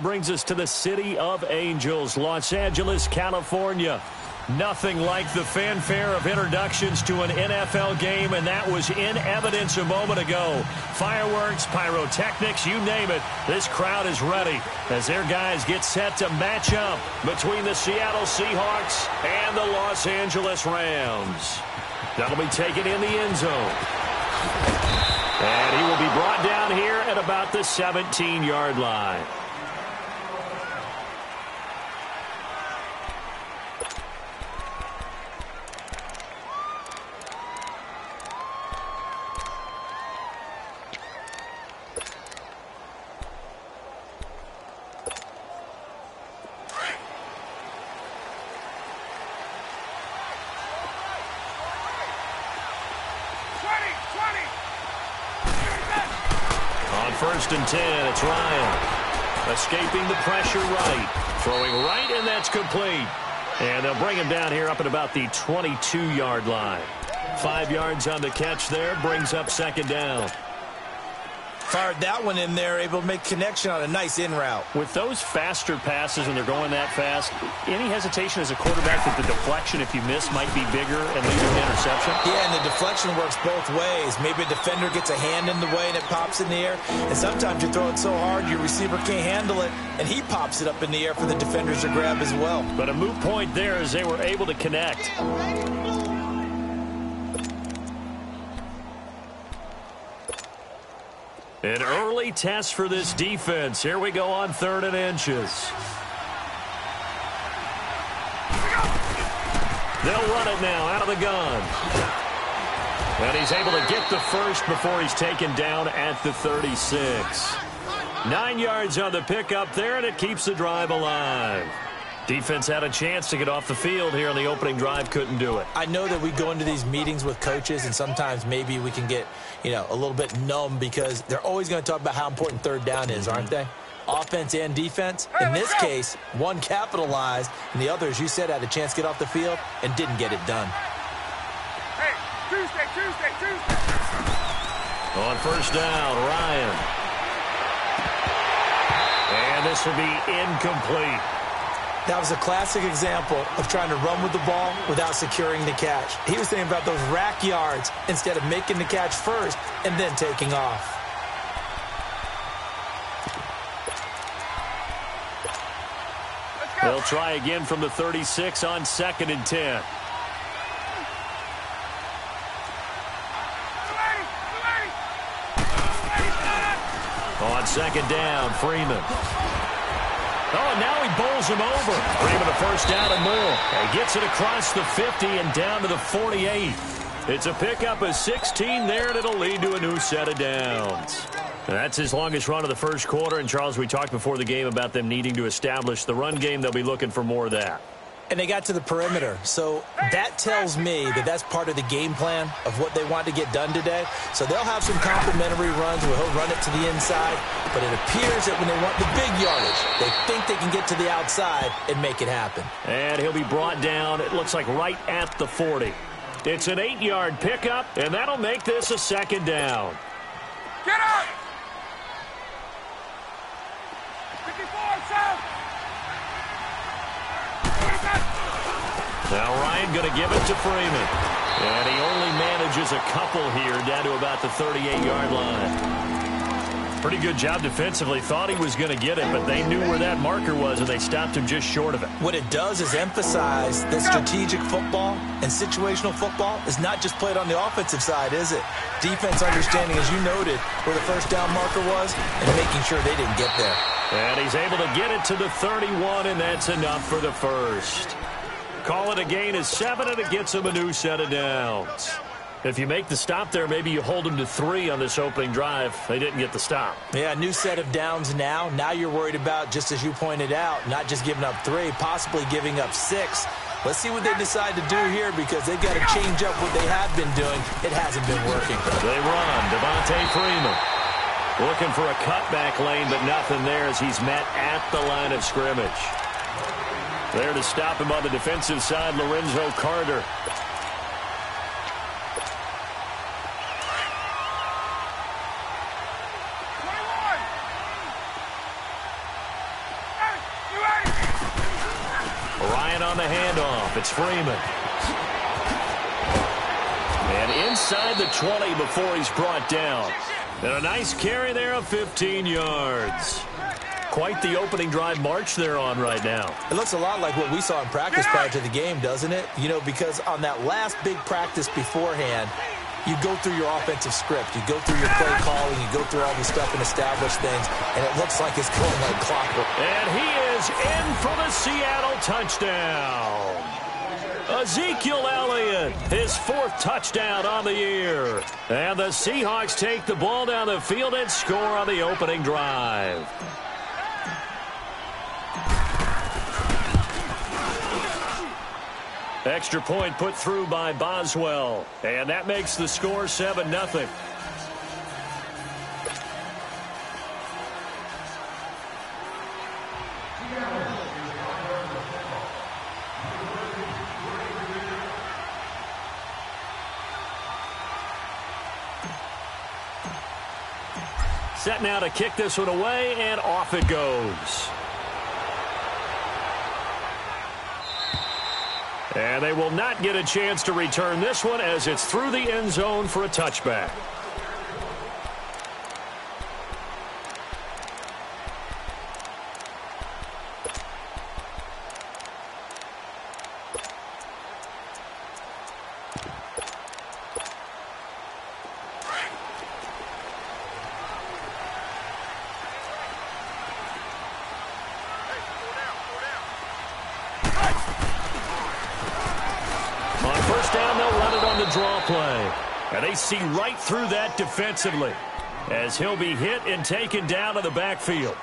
Brings us to the City of Angels, Los Angeles, California. Nothing like the fanfare of introductions to an NFL game, and that was in evidence a moment ago. Fireworks, pyrotechnics, you name it. This crowd is ready as their guys get set to match up between the Seattle Seahawks and the Los Angeles Rams. That'll be taken in the end zone. And he will be brought down here at about the 17-yard line. First and 10, it's Ryan. Escaping the pressure right. Throwing right, and that's complete. And they'll bring him down here up at about the 22-yard line. 5 yards on the catch there, brings up second down. Fired that one in there, able to make connection on a nice in route. With those faster passes when they're going that fast, any hesitation as a quarterback that the deflection, if you miss, might be bigger and lead to an interception? Yeah, and the deflection works both ways. Maybe a defender gets a hand in the way and it pops in the air. And sometimes you throw it so hard your receiver can't handle it, and he pops it up in the air for the defenders to grab as well. But a moot point there as they were able to connect. An early test for this defense. Here we go on 3rd and inches. They'll run it now out of the gun. And he's able to get the first before he's taken down at the 36. 9 yards on the pickup there, and it keeps the drive alive. Defense had a chance to get off the field here on the opening drive, couldn't do it. I know that we go into these meetings with coaches, and sometimes maybe we can get, a little bit numb because they're always going to talk about how important 3rd down is, aren't they? Offense and defense. In this case, one capitalized, and the other, as you said, had a chance to get off the field and didn't get it done. Hey, Tuesday. On first down, Ryan. And this will be incomplete. That was a classic example of trying to run with the ball without securing the catch. He was thinking about those rack yards instead of making the catch first and then taking off. They'll try again from the 36 on 2nd and 10. On 2nd down, Freeman. Oh, and now he bowls him over. Freeman a first down and more. He gets it across the 50 and down to the 48. It's a pickup of 16 there, and it'll lead to a new set of downs. And that's his longest run of the first quarter. And, Charles, we talked before the game about them needing to establish the run game. They'll be looking for more of that. And they got to the perimeter. So that tells me that that's part of the game plan of what they want to get done today. So they'll have some complimentary runs where he'll run it to the inside. But it appears that when they want the big yardage, they think they can get to the outside and make it happen. And he'll be brought down, it looks like, right at the 40. It's an 8-yard pickup, and that'll make this a 2nd down. Get up! 54, south! Now Ryan going to give it to Freeman. And he only manages a couple here down to about the 38-yard line. Pretty good job defensively. Thought he was going to get it, but they knew where that marker was, and they stopped him just short of it. What it does is emphasize that strategic football and situational football is not just played on the offensive side, is it? Defense understanding, as you noted, where the first down marker was and making sure they didn't get there. And he's able to get it to the 31, and that's enough for the first. Call it a gain of 7, and it gets him a new set of downs. If you make the stop there, maybe you hold them to 3 on this opening drive. They didn't get the stop. Yeah, new set of downs now. Now you're worried about, just as you pointed out, not just giving up 3, possibly giving up 6. Let's see what they decide to do here because they've got to change up what they have been doing. It hasn't been working. They run. Devontae Freeman looking for a cutback lane, but nothing there as he's met at the line of scrimmage. There to stop him on the defensive side, Lorenzo Carter. Ryan on the handoff. It's Freeman. And inside the 20 before he's brought down. And a nice carry there of 15 yards. Quite the opening drive march they're on right now. It looks a lot like what we saw in practice prior to the game, doesn't it? You know, because on that last big practice beforehand, you go through your offensive script. You go through your play calling. You go through all the stuff and establish things. And it looks like it's going like clockwork. And he is in for the Seattle touchdown. Ezekiel Elliott, his fourth touchdown on the year. And the Seahawks take the ball down the field and score on the opening drive. Extra point put through by Boswell. And that makes the score 7-0. Set now to kick this one away, and off it goes. And they will not get a chance to return this one as it's through the end zone for a touchback. Draw play. And they see right through that defensively as he'll be hit and taken down to the backfield.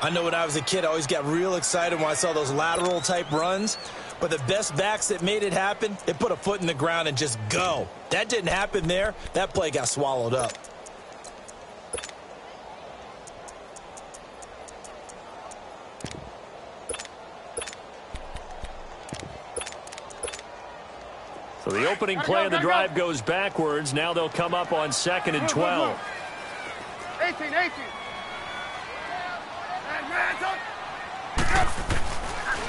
I know when I was a kid, I always got real excited when I saw those lateral type runs. But the best backs that made it happen, they put a foot in the ground and just go. That didn't happen there. That play got swallowed up. So the opening play of the drive goes backwards. Now they'll come up on 2nd and 12. 18.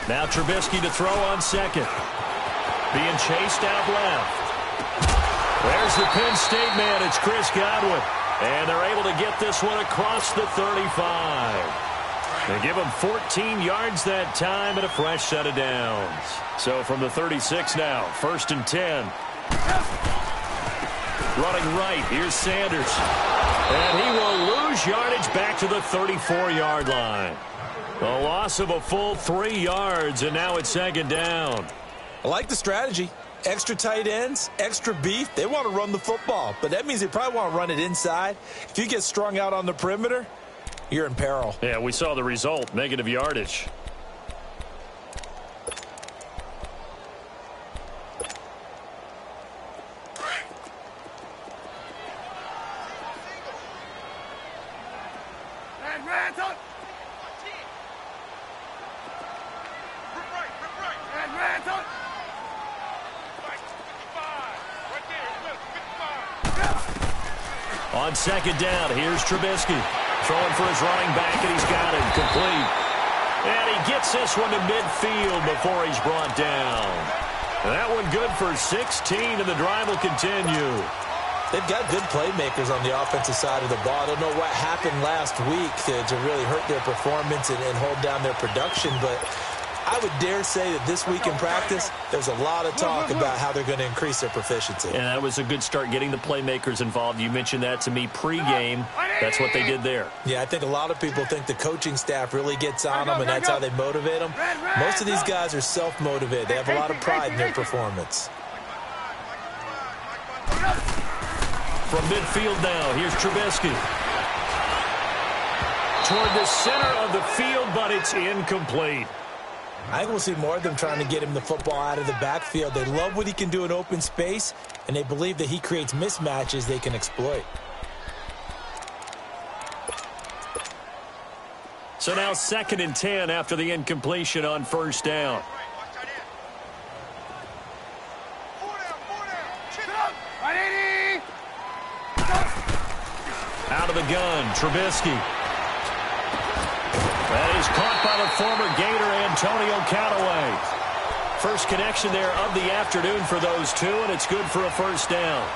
Now Trubisky to throw on 2nd. Being chased out left. There's the Penn State man. It's Chris Godwin. And they're able to get this one across the 35. They give him 14 yards that time and a fresh set of downs. So from the 36 now, 1st and 10. Running right, here's Sanders. And he will lose yardage back to the 34-yard line. A loss of a full 3 yards, and now it's 2nd down. I like the strategy. Extra tight ends, extra beef. They want to run the football, but that means they probably want to run it inside. If you get strung out on the perimeter, you're in peril. Yeah, we saw the result, negative yardage. On 2nd down, here's Trubisky. Throwing for his running back, and he's got it complete. And he gets this one to midfield before he's brought down. And that one good for 16, and the drive will continue. They've got good playmakers on the offensive side of the ball. I don't know what happened last week to really hurt their performance and hold down their production, but I would dare say that this week in practice, there's a lot of talk about how they're going to increase their proficiency. And that was a good start getting the playmakers involved. You mentioned that to me pregame. That's what they did there. Yeah, I think a lot of people think the coaching staff really gets on them, and that's how they motivate them. Most of these guys are self-motivated. They have a lot of pride in their performance. From midfield now, here's Trubisky. Toward the center of the field, but it's incomplete. I think we'll see more of them trying to get him the football out of the backfield. They love what he can do in open space, and they believe that he creates mismatches they can exploit. So now 2nd and 10 after the incompletion on 1st down. Out of the gun, Trubisky. That is caught by the former Gator Callaway. First connection there of the afternoon for those two, and it's good for a first down.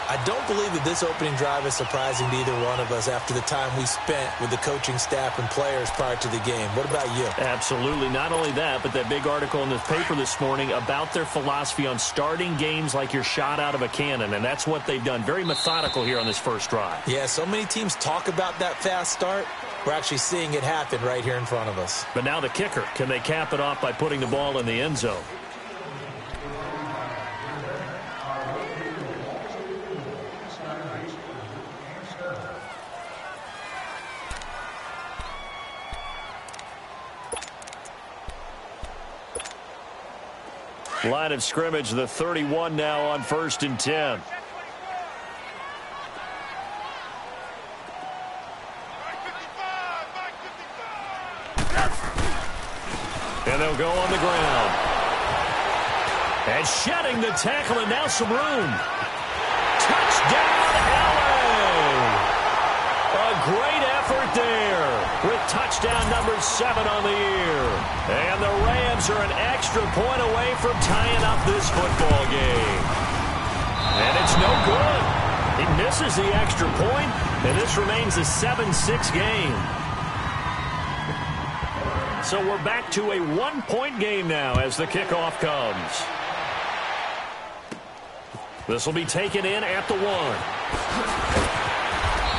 I don't believe that this opening drive is surprising to either one of us after the time we spent with the coaching staff and players prior to the game. What about you? Absolutely. Not only that, but that big article in the paper this morning about their philosophy on starting games like you're shot out of a cannon, and that's what they've done. Very methodical here on this first drive. Yeah, so many teams talk about that fast start. We're actually seeing it happen right here in front of us. But now the kicker. Can they cap it off by putting the ball in the end zone? Line of scrimmage, the 31 now on 1st and 10. And they'll go on the ground. And shedding the tackle, and now some room. Touchdown, LA! A great effort there with touchdown number 7 on the year. And the Rams are an extra point away from tying up this football game. And it's no good. He misses the extra point, and this remains a 7-6 game. So we're back to a 1-point game now as the kickoff comes. This will be taken in at the 1.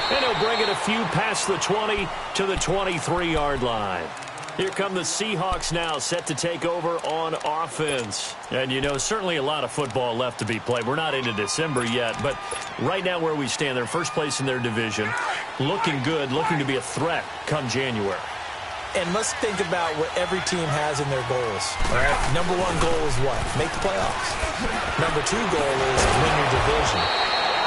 And he'll bring it a few past the 20 to the 23-yard line. Here come the Seahawks now, set to take over on offense. And, you know, certainly a lot of football left to be played. We're not into December yet, but right now where we stand, they're first place in their division. Looking good, looking to be a threat come January. And let's think about what every team has in their goals. All right? Number 1 goal is what? Make the playoffs. Number 2 goal is win your division.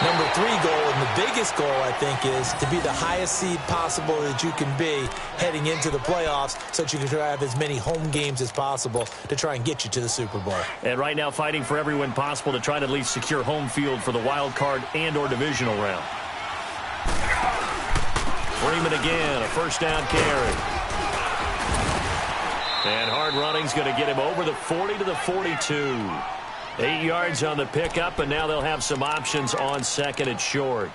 Number 3 goal, and the biggest goal, I think, is to be the highest seed possible that you can be heading into the playoffs so that you can have as many home games as possible to try and get you to the Super Bowl. And right now fighting for every win possible to try to at least secure home field for the wild card and or divisional round. Freeman again, a first down carry. And hard running's going to get him over the 40 to the 42. 8 yards on the pickup, and now they'll have some options on second and short.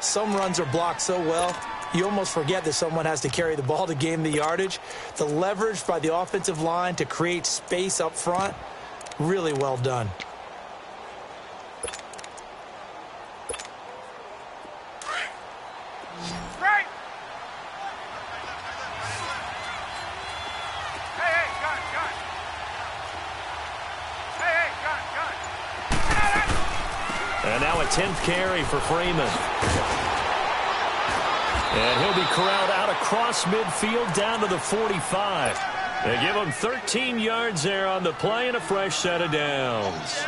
Some runs are blocked so well, you almost forget that someone has to carry the ball to gain the yardage. The leverage by the offensive line to create space up front, really well done. And now a 10th carry for Freeman. And he'll be corralled out across midfield down to the 45. They give him 13 yards there on the play and a fresh set of downs.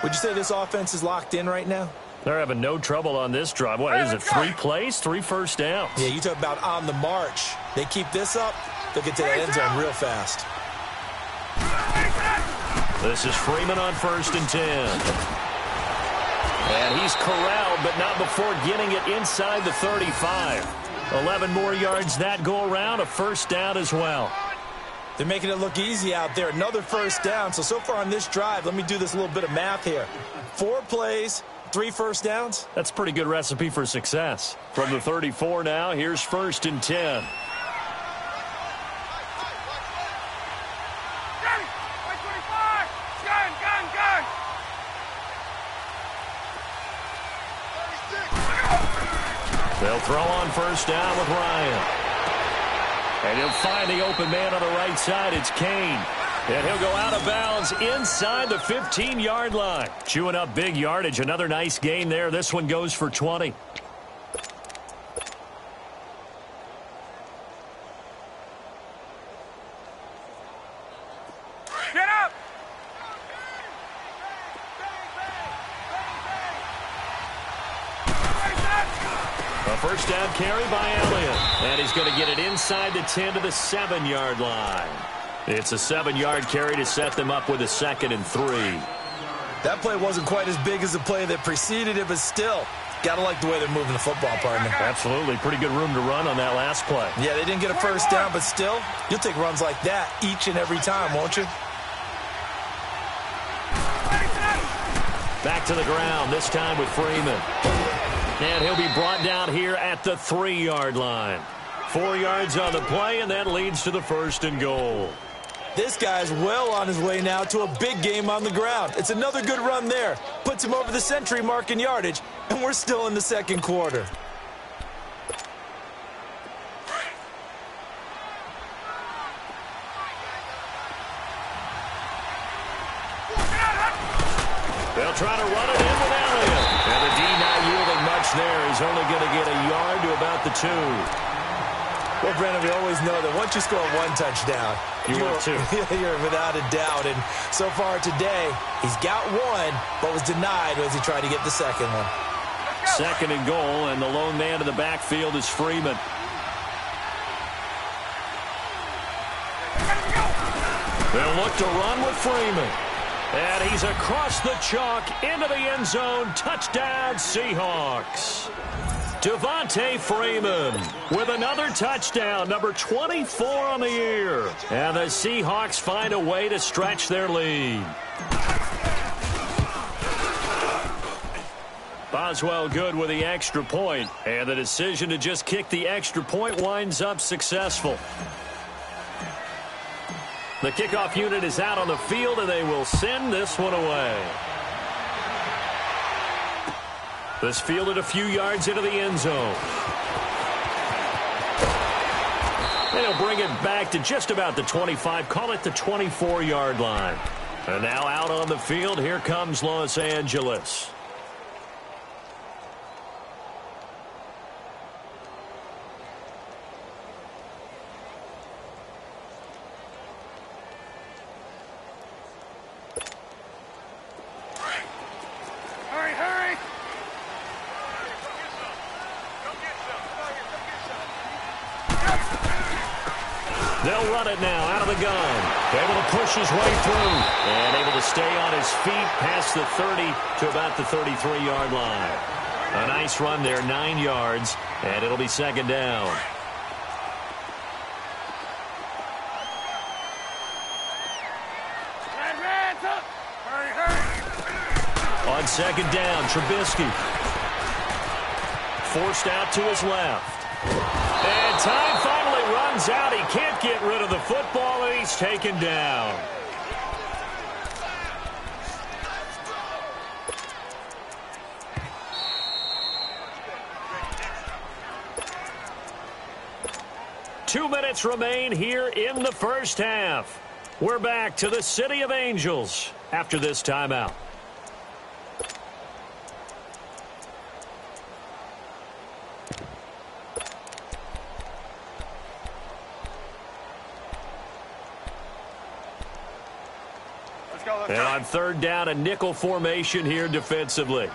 Would you say this offense is locked in right now? They're having no trouble on this drive. What is it, 3 plays, 3 first downs? Yeah, you talk about on the march. They keep this up, they'll get to the end zone real fast. This is Freeman on 1st and 10. And he's corralled, but not before getting it inside the 35. 11 more yards that go around, a first down as well. They're making it look easy out there. Another first down. So far on this drive, let me do this little bit of math here. 4 plays, 3 first downs. That's a pretty good recipe for success. From the 34 now, here's 1st and 10. They'll throw on 1st down with Ryan. And he'll find the open man on the right side. It's Kane. And he'll go out of bounds inside the 15-yard line. Chewing up big yardage. Another nice gain there. This one goes for 20. Get up! A first down carry by Elliott. And he's going to get it inside the 10 to the 7-yard line. It's a 7-yard carry to set them up with a 2nd and 3. That play wasn't quite as big as the play that preceded it, but still, Got to like the way they're moving the football, partner. Absolutely. Pretty good room to run on that last play. Yeah, they didn't get a first down, but still, you'll take runs like that each and every time, won't you? Back to the ground, this time with Freeman. And he'll be brought down here at the 3-yard line. 4 yards on the play, and that leads to the 1st and goal. This guy's well on his way now to a big game on the ground. It's another good run there. Puts him over the century mark in yardage, and we're still in the 2nd quarter. They'll try to run it in with Elliott. And the D not yielding much there. He's only going to get a yard to about the 2. Well, Brandon, we always know that once you score 1 touchdown, you're without a doubt. And so far today, he's got 1, but was denied as he tried to get the 2nd one. 2nd and goal, and the lone man in the backfield is Freeman. They'll look to run with Freeman. And he's across the chalk into the end zone. Touchdown, Seahawks. Devontae Freeman with another touchdown, number 24 on the year. And the Seahawks find a way to stretch their lead. Boswell good with the extra point, and the decision to just kick the extra point winds up successful. The kickoff unit is out on the field, and they will send this one away. This fielded a few yards into the end zone. And he'll bring it back to just about the 25, call it the 24-yard line. And now out on the field, here comes Los Angeles. They'll run it now out of the gun. Able to push his way through. And able to stay on his feet past the 30 to about the 33-yard line. A nice run there, 9 yards. And it'll be 2nd down. On 2nd down, Trubisky. Forced out to his left. And time finally runs out. He can't get rid of the football, and he's taken down. Two minutes remain here in the first half. We're back to the City of Angels after this timeout. And on 3rd down, a nickel formation here defensively.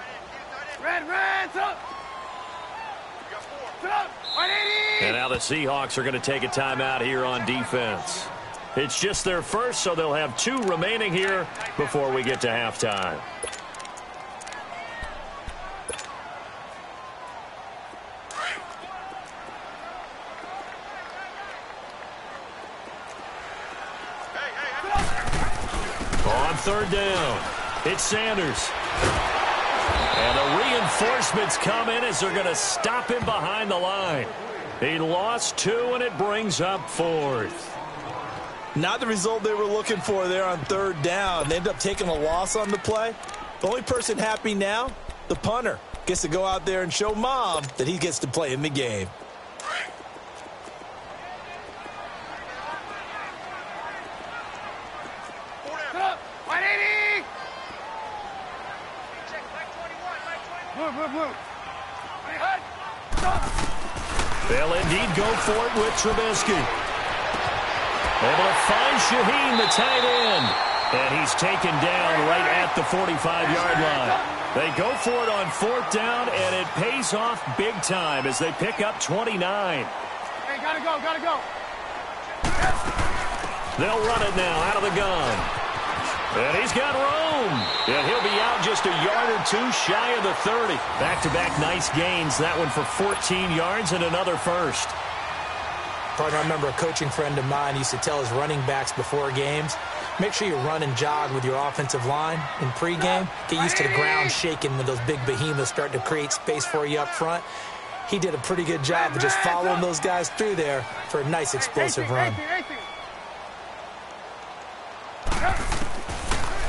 Red, up. And now the Seahawks are going to take a timeout here on defense. It's just their first, so they'll have 2 remaining here before we get to halftime. On 3rd down, it's Sanders. And the reinforcements come in as they're going to stop him behind the line. He lost 2, and it brings up 4th. Not the result they were looking for there on 3rd down. They end up taking a loss on the play. The only person happy now, the punter, gets to go out there and show Mom that he gets to play in the game. They'll indeed go for it with Trubisky. Able to find Shaheen, the tight end. And he's taken down right at the 45-yard line. They go for it on 4th down, and it pays off big time as they pick up 29. Hey, gotta go. They'll run it now out of the gun. And he's got room. And he'll be out just a yard or two shy of the 30. Back-to-back nice gains. That one for 14 yards and another first. Partner, I remember a coaching friend of mine used to tell his running backs before games, make sure you run and jog with your offensive line in pregame. Get used to the ground shaking when those big behemoths start to create space for you up front. He did a pretty good job of just following those guys through there for a nice explosive run.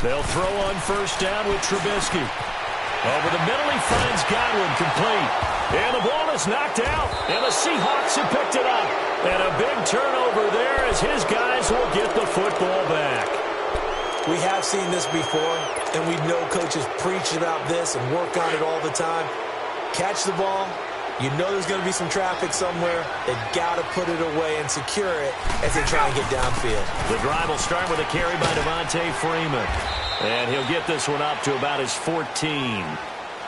They'll throw on first down with Trubisky. Over the middle, he finds Godwin complete. And the ball is knocked out. And the Seahawks have picked it up. And a big turnover there as his guys will get the football back. We have seen this before, and we know coaches preach about this and work on it all the time. Catch the ball. You know there's going to be some traffic somewhere. They've got to put it away and secure it as they try and get downfield. The drive will start with a carry by Devontae Freeman. And he'll get this one up to about his 14.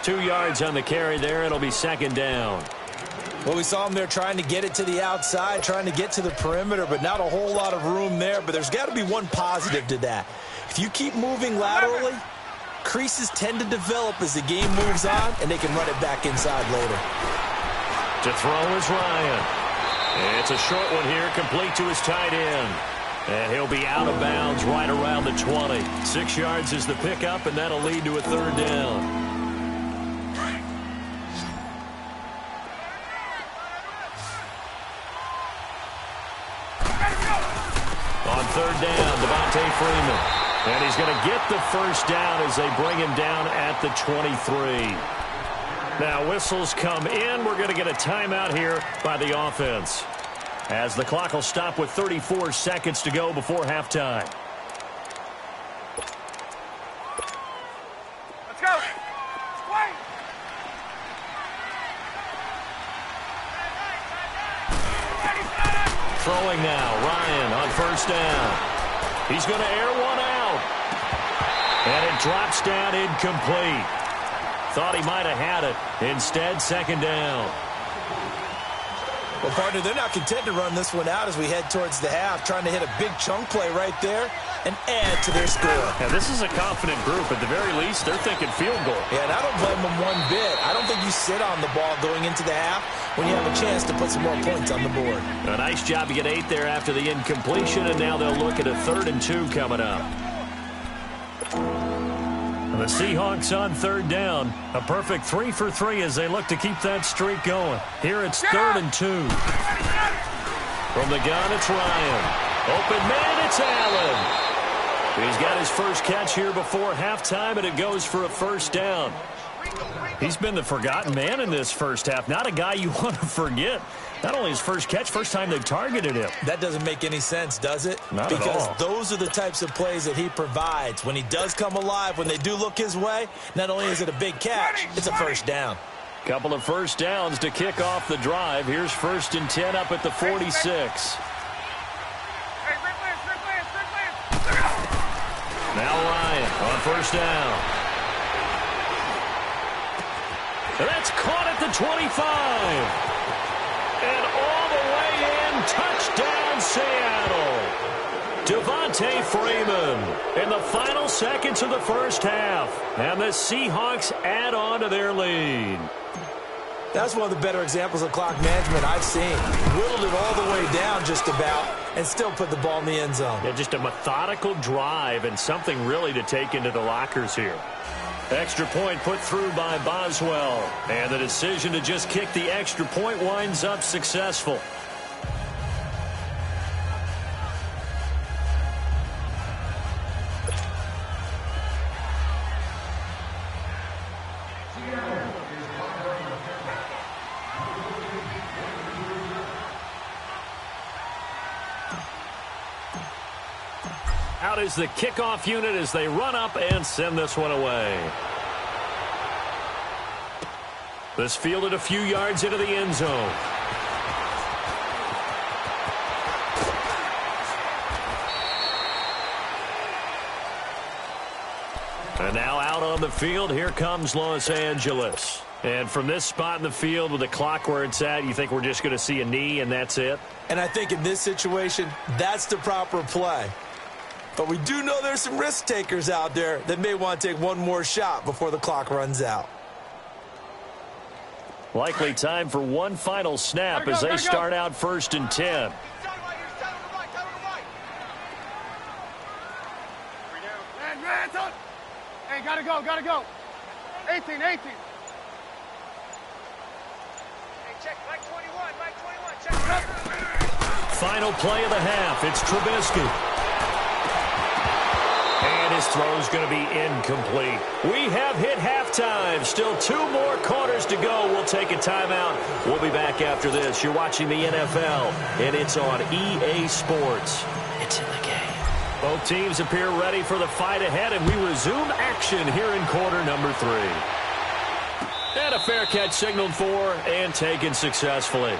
2 yards on the carry there. It'll be second down. Well, we saw him there trying to get it to the outside, trying to get to the perimeter, but not a whole lot of room there. But there's got to be one positive to that. If you keep moving laterally, creases tend to develop as the game moves on, and they can run it back inside later. To throw is Ryan. It's a short one here, complete to his tight end. And he'll be out of bounds right around the 20. 6 yards is the pickup, and that'll lead to a third down. On third down, Devontae Freeman. And he's going to get the first down as they bring him down at the 23. Now, whistles come in. We're going to get a timeout here by the offense, as the clock will stop with 34 seconds to go before halftime. Let's go. Wait. Throwing now, Ryan on first down. He's going to air one out. And it drops down incomplete. Thought he might have had it. Instead, second down. Well, partner, they're not content to run this one out as we head towards the half, trying to hit a big chunk play right there and add to their score. Now, this is a confident group. At the very least, they're thinking field goal. Yeah, and I don't blame them one bit. I don't think you sit on the ball going into the half when you have a chance to put some more points on the board. A nice job to get 8 there after the incompletion, and now they'll look at a 3rd and 2 coming up. The Seahawks on third down. A perfect 3 for 3 as they look to keep that streak going. Here it's 3rd and 2. From the gun, it's Ryan. Open man, it's Allen. He's got his first catch here before halftime, and it goes for a first down. He's been the forgotten man in this first half. Not a guy you want to forget. Not only his first catch, first time they've targeted him. That doesn't make any sense, does it? Not at all. Because those are the types of plays that he provides. When he does come alive, when they do look his way, not only is it a big catch, it's a first down. Couple of first downs to kick off the drive. Here's 1st and 10 up at the 46. Now Ryan on first down. And that's caught at the 25. And all the way in, touchdown Seattle. Devontae Freeman in the final seconds of the first half. And the Seahawks add on to their lead. That's one of the better examples of clock management I've seen. Whittled it all the way down just about and still put the ball in the end zone. Yeah, just a methodical drive and something really to take into the lockers here. Extra point put through by Boswell. And the decision to just kick the extra point winds up successful. Out is the kickoff unit as they run up and send this one away. This fielded a few yards into the end zone. And now out on the field, here comes Los Angeles. And from this spot in the field with the clock where it's at, you think we're just going to see a knee and that's it? And I think in this situation, that's the proper play. But we do know there's some risk takers out there that may want to take one more shot before the clock runs out. Likely time for one final snap as they start out 1st and 10. Hey, gotta go. 18. Hey, check, Mike 21, check. Final play of the half. It's Trubisky. And his throw's going to be incomplete. We have hit halftime. Still 2 more quarters to go. We'll take a timeout. We'll be back after this. You're watching the NFL, and it's on EA Sports. It's in the game. Both teams appear ready for the fight ahead, and we resume action here in quarter number 3. And a fair catch signaled for and taken successfully.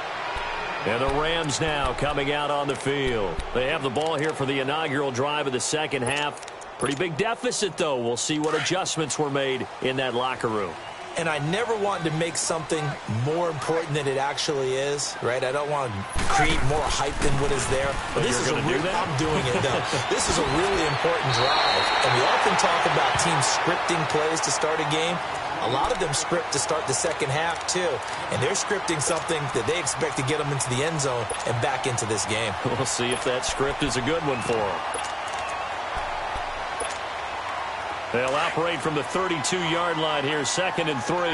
And the Rams now coming out on the field. They have the ball here for the inaugural drive of the second half. Pretty big deficit, though. We'll see what adjustments were made in that locker room. And I never want to make something more important than it actually is, right? I don't want to create more hype than what is there. But this is I'm doing it, though. This is a really important drive. And we often talk about teams scripting plays to start a game. A lot of them script to start the second half, too. And they're scripting something that they expect to get them into the end zone and back into this game. We'll see if that script is a good one for them. They'll operate from the 32-yard line here, 2nd and 3.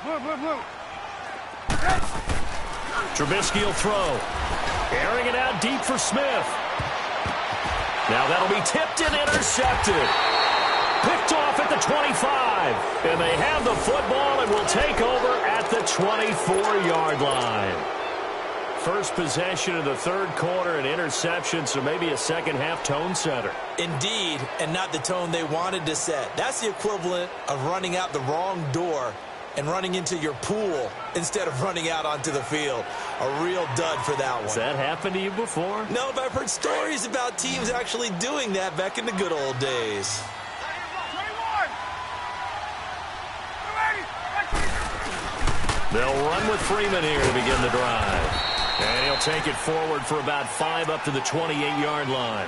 Move. Trubisky will throw. Airing it out deep for Smith. Now that'll be tipped and intercepted. Picked off at the 25. And they have the football and will take over at the 24-yard line. First possession of the third quarter, an interception, so maybe a second-half tone setter. Indeed, and not the tone they wanted to set. That's the equivalent of running out the wrong door and running into your pool instead of running out onto the field. A real dud for that one. Has that happened to you before? No, but I've heard stories about teams actually doing that back in the good old days. They'll run with Freeman here to begin the drive. And he'll take it forward for about 5 up to the 28-yard line.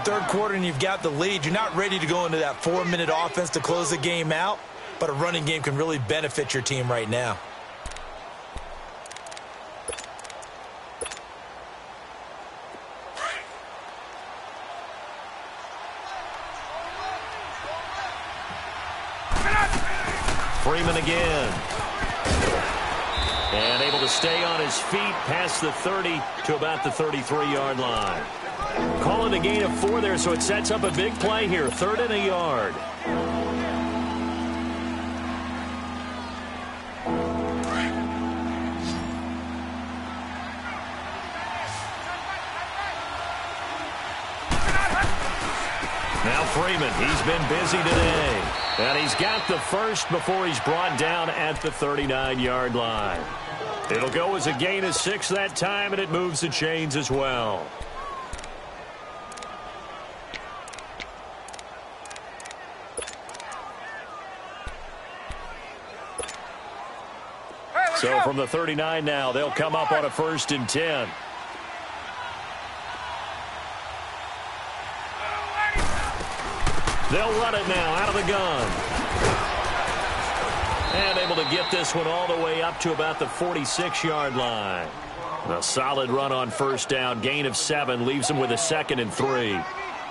Third quarter and you've got the lead. You're not ready to go into that 4-minute offense to close the game out, but a running game can really benefit your team right now. Freeman again. And able to stay on his feet past the 30 to about the 33-yard line. Calling a gain of 4 there, so it sets up a big play here. 3rd and a yard. Now Freeman, he's been busy today. And he's got the first before he's brought down at the 39-yard line. It'll go as a gain of 6 that time, and it moves the chains as well. So from the 39 now, they'll come up on a 1st and 10. They'll run it now out of the gun. And able to get this one all the way up to about the 46-yard line. A solid run on 1st down. Gain of 7 leaves them with a 2nd and 3.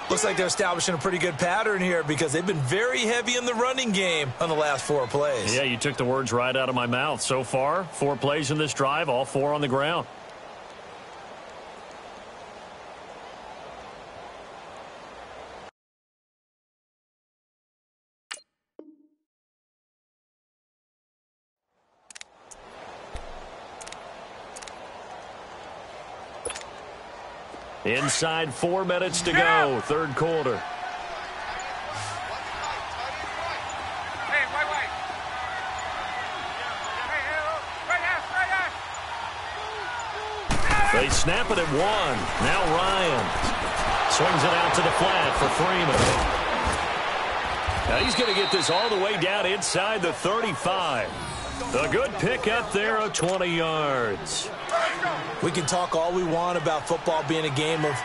Looks like they're establishing a pretty good pattern here because they've been very heavy in the running game on the last 4 plays. Yeah, you took the words right out of my mouth. So far, 4 plays in this drive, all 4 on the ground. Inside 4 minutes to go, 3rd quarter. They snap it at 1. Now Ryan swings it out to the flat for Freeman. Now he's going to get this all the way down inside the 35. A good pickup there of 20 yards. We can talk all we want about football being a game of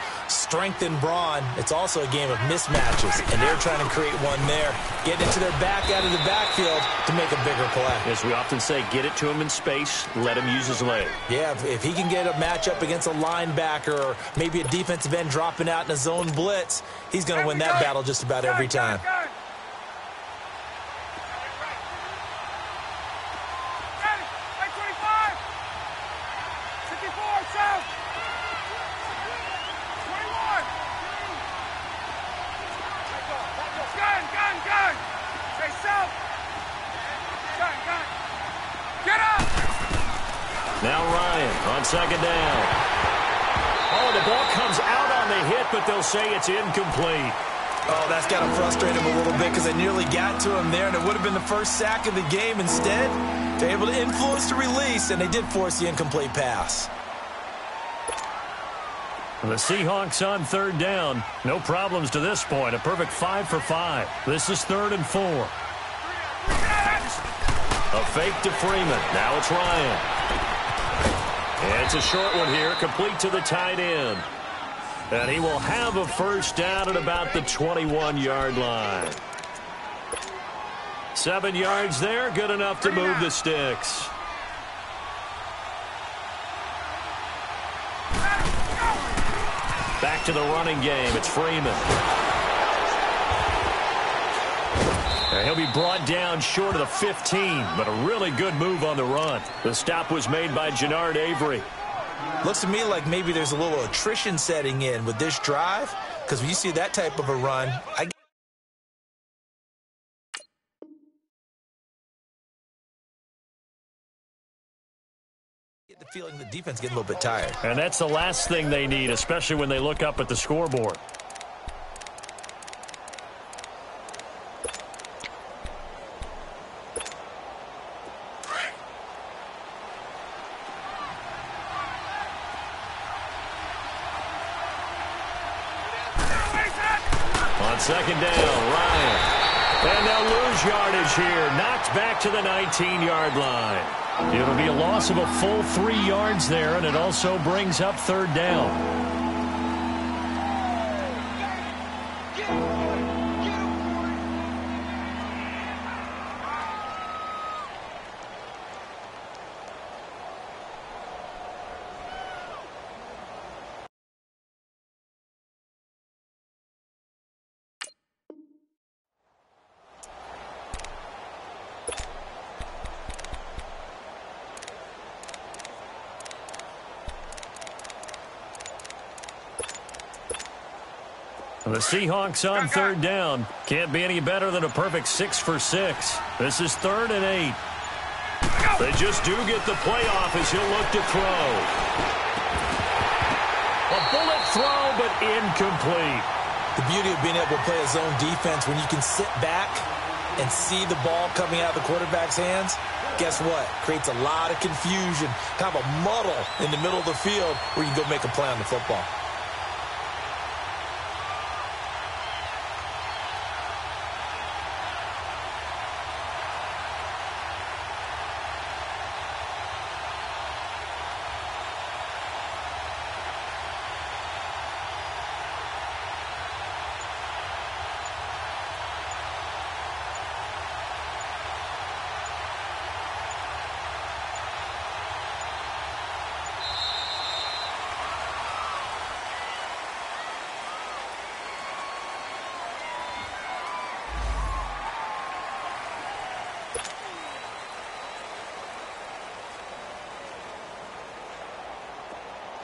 strength and brawn. It's also a game of mismatches, and they're trying to create one there. Get into their back out of the backfield to make a bigger play. As we often say, get it to him in space, let him use his leg. Yeah, if he can get a matchup against a linebacker or maybe a defensive end dropping out in a zone blitz, he's going to win that battle just about every time. Now Ryan on second down. Oh, the ball comes out on the hit, but they'll say it's incomplete. Oh, that's got to frustrate him a little bit because they nearly got to him there, and it would have been the first sack of the game. Instead, they're able to influence the release, and they did force the incomplete pass. The Seahawks on third down. No problems to this point. A perfect 5 for 5. This is 3rd and 4. A fake to Freeman. Now it's Ryan. It's a short one here, complete to the tight end. And he will have a first down at about the 21-yard line. 7 yards there, good enough to move the sticks. Back to the running game, it's Freeman. And he'll be brought down short of the 15, but a really good move on the run. The stop was made by Jannard Avery. Looks to me like maybe there's a little attrition setting in with this drive, because when you see that type of a run, I get the feeling the defense getting a little bit tired. And that's the last thing they need, especially when they look up at the scoreboard. On second down, Ryan. And they'll lose yardage here. Knocked back to the 19-yard line. It'll be a loss of a full 3 yards there, and it also brings up third down. The Seahawks on third down. Can't be any better than a perfect 6 for 6. This is 3rd and 8. They just do get the playoff as he'll look to throw. A bullet throw, but incomplete. The beauty of being able to play a zone defense when you can sit back and see the ball coming out of the quarterback's hands, guess what? Creates a lot of confusion, kind of a muddle in the middle of the field where you can go make a play on the football.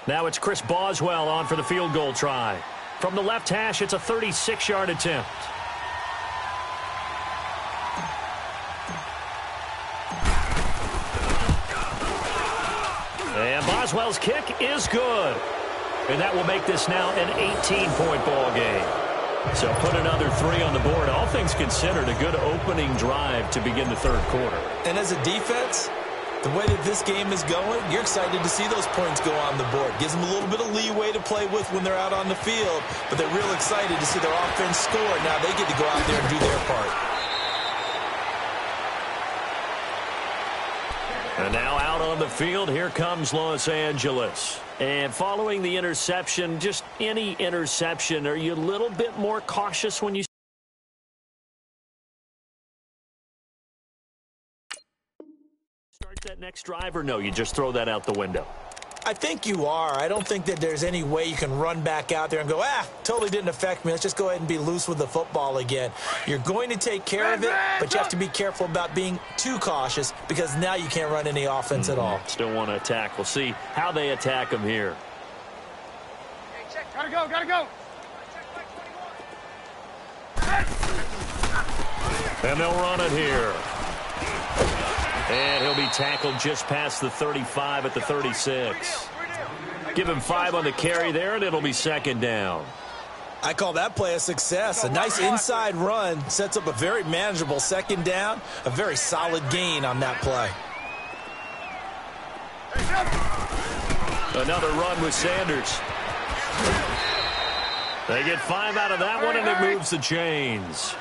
Now it's Chris Boswell on for the field goal try. From the left hash, it's a 36-yard attempt. And Boswell's kick is good. And that will make this now an 18-point ball game. So put another 3 on the board. All things considered, a good opening drive to begin the third quarter. And as a defense, the way that this game is going, you're excited to see those points go on the board. Gives them a little bit of leeway to play with when they're out on the field, but they're real excited to see their offense score. Now they get to go out there and do their part. And now out on the field. Here comes Los Angeles. And following the interception, just any interception, are you a little bit more cautious when you start that next drive, or no, you just throw that out the window? I think you are. I don't think that there's any way you can run back out there and go, totally didn't affect me. Let's just go ahead and be loose with the football again. You're going to take care of it, but you have to be careful about being too cautious because now you can't run any offense at all. Still want to attack. We'll see how they attack them here. Hey, check. Gotta go, gotta go. And they'll run it here. And he'll be tackled just past the 35 at the 36. Give him 5 on the carry there, and it'll be second down. I call that play a success. A nice inside run sets up a very manageable second down, a very solid gain on that play. Another run with Sanders. They get 5 out of that one, and it moves the chains.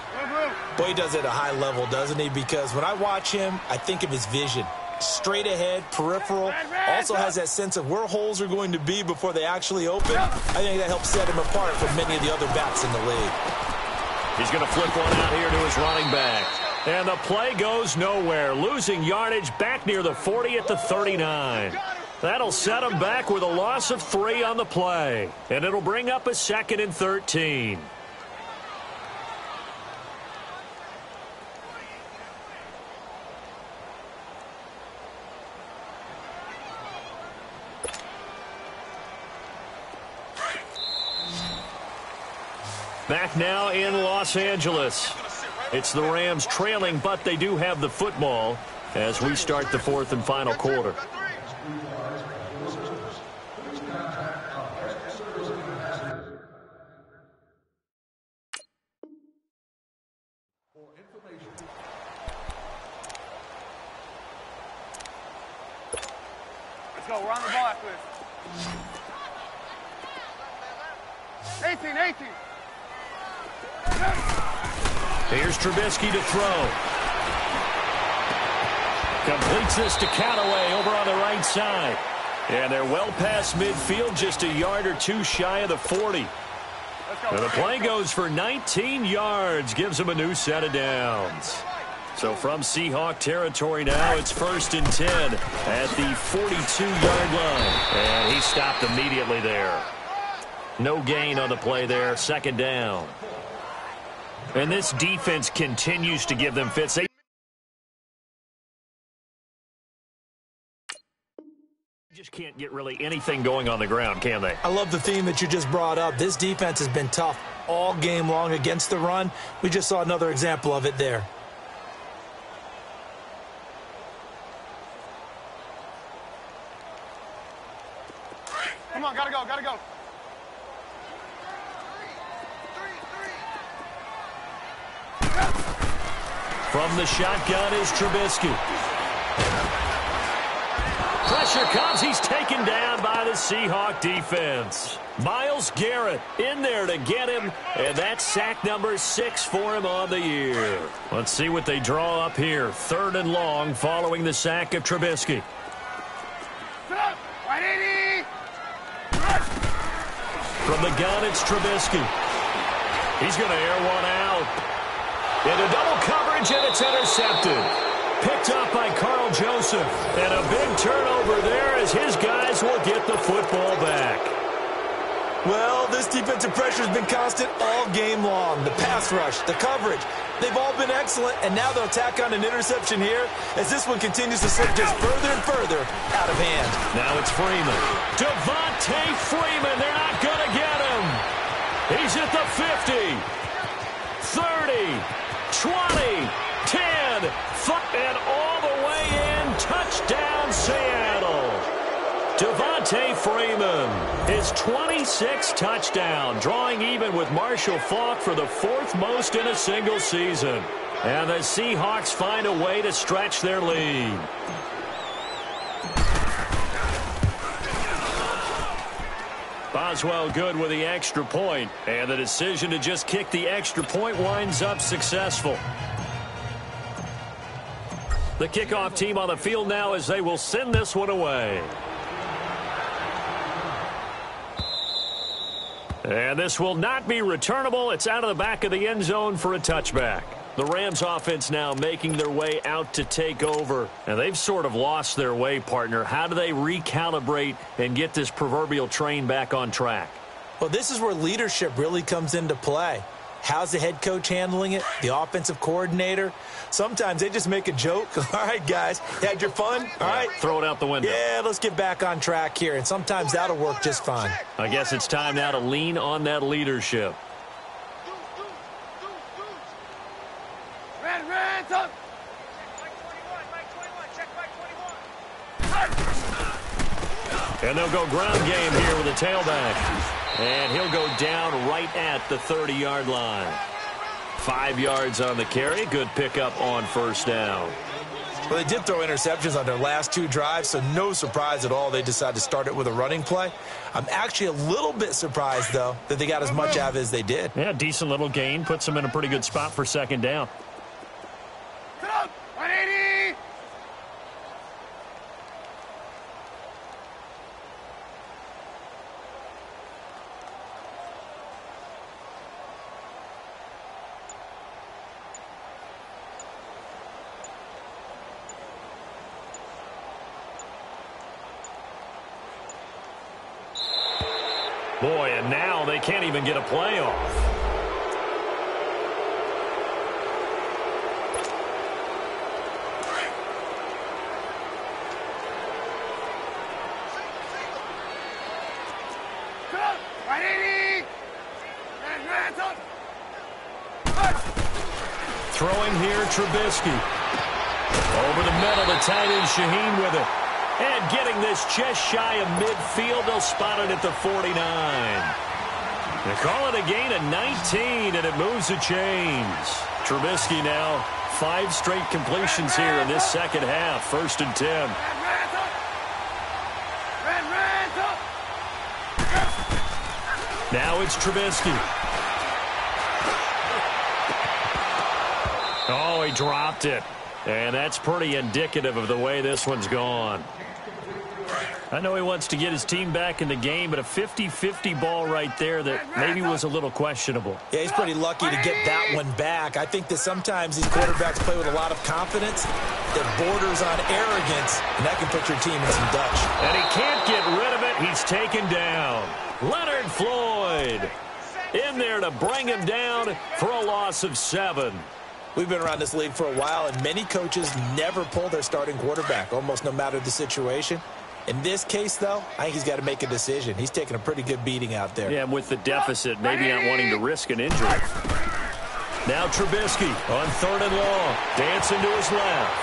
Boy, he does it at a high level, doesn't he? Because when I watch him, I think of his vision. Straight ahead, peripheral, also has that sense of where holes are going to be before they actually open. I think that helps set him apart from many of the other backs in the league. He's going to flip one out here to his running back. And the play goes nowhere, losing yardage back near the 40 at the 39. That'll set him back with a loss of 3 on the play. And it'll bring up a 2nd and 13. Back now in Los Angeles. It's the Rams trailing, but they do have the football as we start the 4th and final quarter. Let's go. We're on the ball after this. 18. Here's Trubisky to throw. Completes this to Callaway over on the right side. And they're well past midfield, just a yard or 2 shy of the 40. And the play goes for 19 yards, gives them a new set of downs. So from Seahawk territory now, it's 1st and 10 at the 42-yard line. And he stopped immediately there. No gain on the play there, 2nd down. And this defense continues to give them fits. They just can't get really anything going on the ground, can they? I love the theme that you just brought up. This defense has been tough all game long against the run. We just saw another example of it there. Come on, gotta go. From the shotgun is Trubisky. Pressure comes. He's taken down by the Seahawk defense. Myles Garrett in there to get him, and that's sack number 6 for him on the year. Let's see what they draw up here. 3rd and long following the sack of Trubisky. From the gun, it's Trubisky. He's going to air one out. Into double coverage, and it's intercepted. Picked up by Carl Joseph. And a big turnover there as his guys will get the football back. Well, this defensive pressure has been constant all game long. The pass rush, the coverage, they've all been excellent, and now they'll tack on an interception here as this one continues to slip just further and further out of hand. Now it's Freeman. Devontae Freeman, they're not going to get him. He's at the 50, 30, 20, 10, and all the way in. Touchdown, Seattle. Devontae Freeman, his 26th touchdown, drawing even with Marshall Faulk for the 4th most in a single season. And the Seahawks find a way to stretch their lead. Boswell good with the extra point, and the decision to just kick the extra point winds up successful. The kickoff team on the field now as they will send this one away. And this will not be returnable. It's out of the back of the end zone for a touchback. The Rams offense now making their way out to take over. And they've sort of lost their way, partner. How do they recalibrate and get this proverbial train back on track? Well, this is where leadership really comes into play. How's the head coach handling it? The offensive coordinator? Sometimes they just make a joke. All right, guys, you had your fun? All right. Throw it out the window. Yeah, let's get back on track here. And sometimes that'll work just fine. I guess it's time now to lean on that leadership. Red, up. And they'll go ground game here with a tailback. And he'll go down right at the 30-yard line. 5 yards on the carry. Good pickup on first down. Well, they did throw interceptions on their last 2 drives, so no surprise at all they decided to start it with a running play. I'm actually a little bit surprised, though, that they got as much out of it as they did. Yeah, decent little gain. Puts them in a pretty good spot for second down. Come on, 180. Boy, and now they can't even get a play off. Come on, 180. Red, up. Throwing here, Trubisky. Over the middle, the tight end Shaheen with it. And getting this just shy of midfield, they'll spot it at the 49. They call it a gain of 19, and it moves the chains. Trubisky now, 5 straight completions here in this second half. 1st and 10. Red, up. Now it's Trubisky. Oh, he dropped it. And that's pretty indicative of the way this one's gone. I know he wants to get his team back in the game, but a 50-50 ball right there that maybe was a little questionable. Yeah, he's pretty lucky to get that one back. I think that sometimes these quarterbacks play with a lot of confidence that borders on arrogance, and that can put your team in some Dutch. And he can't get rid of it. He's taken down. Leonard Floyd in there to bring him down for a loss of 7. We've been around this league for a while, and many coaches never pull their starting quarterback, almost no matter the situation. In this case, though, I think he's got to make a decision. He's taking a pretty good beating out there. Yeah, and with the deficit, maybe not wanting to risk an injury. Now Trubisky on 3rd and long. Dancing to his left.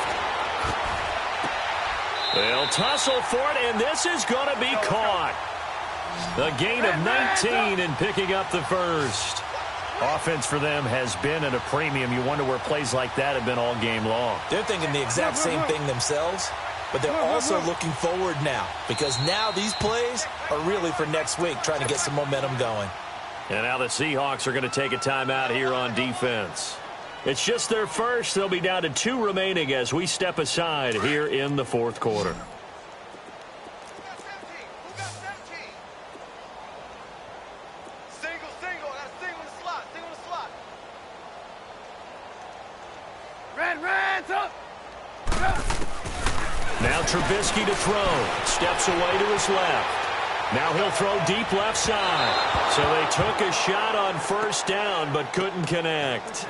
They'll tussle for it, and this is going to be caught. The gain of 19 and picking up the first. Offense for them has been at a premium. You wonder where plays like that have been all game long. They're thinking the exact same thing themselves, but they're also looking forward now because now these plays are really for next week, trying to get some momentum going. And now the Seahawks are going to take a timeout here on defense. It's just their first. They'll be down to 2 remaining as we step aside here in the 4th quarter. Now Trubisky to throw. Steps away to his left. Now he'll throw deep left side. So they took a shot on first down but couldn't connect.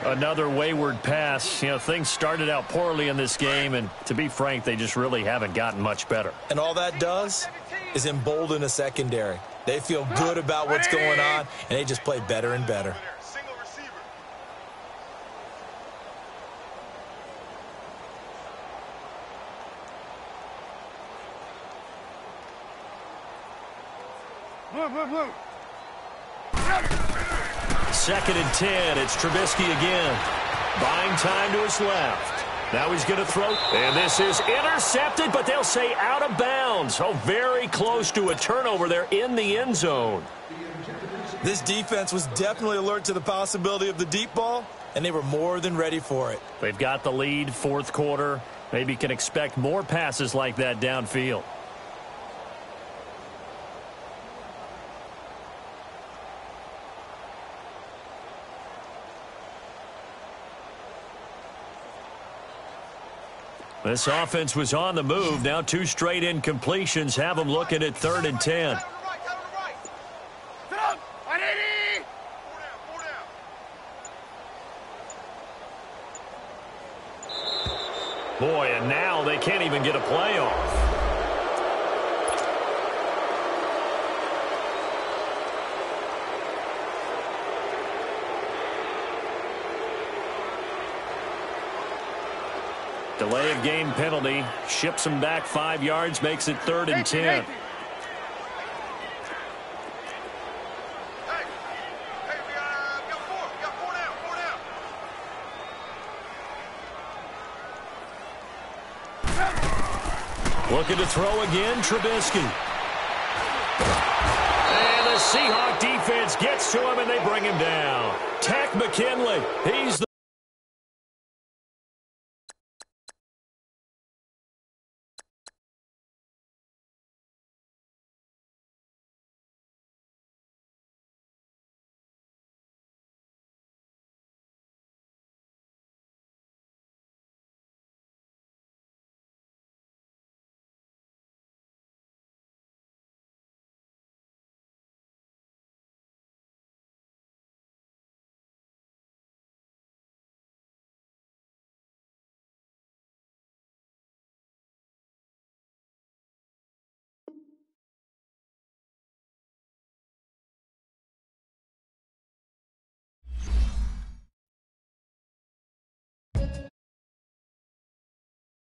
Another wayward pass. You know, things started out poorly in this game, and to be frank, they just really haven't gotten much better. And all that does is embolden a secondary. They feel good about what's going on, and they just play better and better. Blue. 2nd and 10. It's Trubisky again. Buying time to his left. Now he's going to throw. And this is intercepted, but they'll say out of bounds. Oh, very close to a turnover there in the end zone. This defense was definitely alert to the possibility of the deep ball, and they were more than ready for it. They've got the lead, fourth quarter. Maybe can expect more passes like that downfield. This offense was on the move. Now 2 straight incompletions have them looking at 3rd and 10. Boy, and now they can't even get a play off. Delay of game penalty. Ships him back 5 yards, makes it 3rd and 10. Looking to throw again, Trubisky. And the Seahawks defense gets to him, and they bring him down. Tech McKinley, he's the